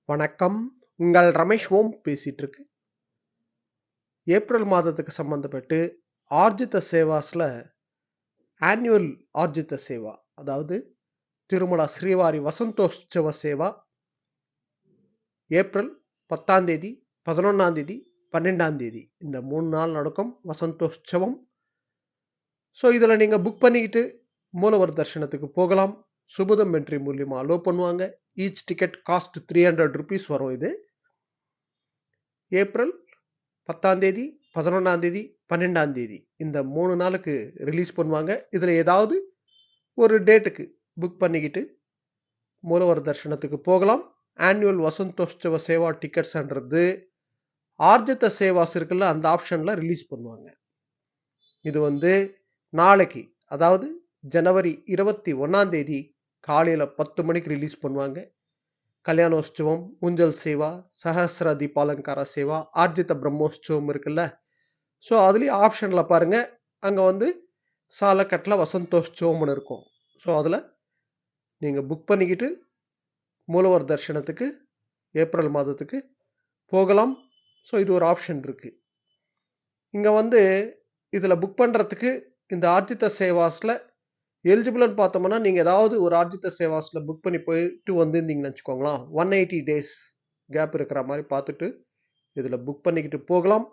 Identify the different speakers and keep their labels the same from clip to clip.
Speaker 1: வணக்கம். உங்கள் ரமேஷ் ஓம் பேசிட்டு இருக்கு. ஏப்ரல் மாதத்துக்கு சம்பந்தப்பட்டு ஆர்ஜித சேவாஸ்ல ஆனுவல் ஆர்ஜித சேவா, அதாவது திருமலா ஸ்ரீவாரி வசந்தோற்சவ சேவா ஏப்ரல் 10ஆம் தேதி, 11ஆம் தேதி, 12ஆம் தேதி இந்த 3 நாள் நடக்கும் வசந்தோற்சவம். ஸோ இதில் நீங்கள் புக் பண்ணிக்கிட்டு மூலவர் தரிசனத்துக்கு போகலாம். சுபதம் என்ட்ரி மூலியமா அலோ பண்ணுவாங்க. ஈச் டிக்கெட் காஸ்ட் 300 rupees வரும். இது ஏப்ரல் 10ஆம் தேதி, 11ஆம் தேதி, 12ஆம் தேதி இந்த 3 நாளுக்கு ரிலீஸ் பண்ணுவாங்க. இதில் ஏதாவது ஒரு டேட்டுக்கு புக் பண்ணிக்கிட்டு மூலவர் தரிசனத்துக்கு போகலாம். ஆனுவல் வசந்தோற்சவ சேவா டிக்கெட்ஸ்ன்றது ஆர்ஜித சேவாஸ் இருக்குல்ல, அந்த ஆப்ஷனில் ரிலீஸ் பண்ணுவாங்க. இது வந்து நாளைக்கு, அதாவது ஜனவரி 21ஆம் தேதி காலையில் 10 மணிக்கு ரிலீஸ் பண்ணுவாங்க. கல்யாணோற்சவம், ஊஞ்சல் சேவா, சஹஸ்ர தீபாலங்கார சேவா, ஆர்ஜித பிரம்மோற்சவம் இருக்குல்ல, ஸோ அதுலேயும் ஆப்ஷனில் பாருங்கள், அங்கே வந்து சாலக்கட்டில் வசந்தோற்சவம்னு இருக்கும். ஸோ அதில் நீங்கள் புக் பண்ணிக்கிட்டு மூலவர் தரிசனத்துக்கு ஏப்ரல் மாதத்துக்கு போகலாம். ஸோ இது ஒரு ஆப்ஷன் இருக்குது. இங்கே வந்து இதில் புக் பண்ணுறதுக்கு இந்த ஆர்ஜித சேவாஸில் எலிஜிபிள்னு பார்த்தோம்னா, நீங்கள் ஏதாவது ஒரு ஆர்ஜித சேவாஸில் புக் பண்ணி போயிட்டு வந்திருந்தீங்கன்னு வச்சுக்கோங்களேன், 180 days கேப் இருக்கிற மாதிரி பார்த்துட்டு இதில் புக் பண்ணிக்கிட்டு போகலாம்.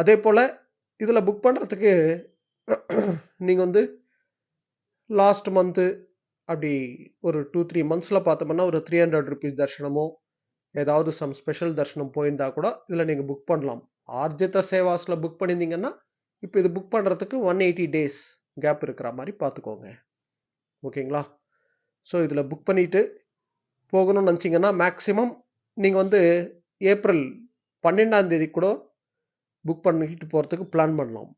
Speaker 1: அதே போல் இதில் புக் பண்ணுறதுக்கு நீங்கள் வந்து லாஸ்ட் மந்த்து அப்படி ஒரு 2-3 monthsல பார்த்தோம்னா ஒரு 300 rupees தர்ஷனமோ ஏதாவது சம் ஸ்பெஷல் தர்ஷனம் போயிருந்தா கூட இதில் நீங்கள் புக் பண்ணலாம். ஆர்ஜித சேவாஸில் புக் பண்ணியிருந்தீங்கன்னா இப்போ இது புக் பண்ணுறதுக்கு 180 days கேப் இருக்கிற மாதிரி பார்த்துக்கோங்க. ஓகேங்களா? ஸோ இதில் புக் பண்ணிவிட்டு போகணும்னு நினச்சிங்கன்னா மேக்ஸிமம் நீங்கள் வந்து ஏப்ரல் 12ஆம் தேதி கூட புக் பண்ணிக்கிட்டு போகிறதுக்கு பிளான் பண்ணலாம்.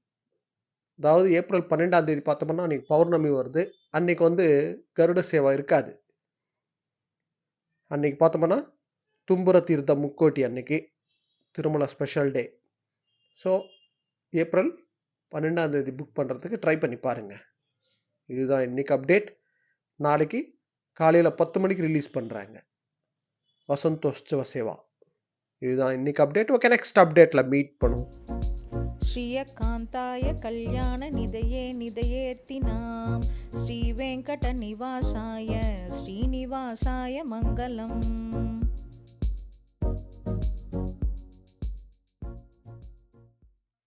Speaker 1: அதாவது ஏப்ரல் 12ஆம் தேதி பார்த்தோம்னா அன்றைக்கி பௌர்ணமி வருது. அன்றைக்கி வந்து கருட சேவா இருக்காது. அன்றைக்கி பார்த்தோம்னா தும்புர தீர்த்த முக்கோட்டி அன்னைக்கு Tirumala special day. So April 12ஆம் தேதி புக் பண்ணுறதுக்கு ட்ரை பண்ணி பாருங்கள். இதுதான் இன்றைக்கி அப்டேட். நாளைக்கு காலையில் 10 மணிக்கு ரிலீஸ் பண்ணுறாங்க வசந்தோற்சவ சேவா. இதுதான் இன்னைக்கு அப்டேட். ஓகே, நெக்ஸ்ட் அப்டேட்டில் மீட் பண்ணுவோம்.
Speaker 2: ஸ்ரீயகாந்தாய கல்யாண நிதையே நிதையேர்த்தினாம் ஸ்ரீ வெங்கட நிவாசாய ஸ்ரீனிவாசாய மங்களம்.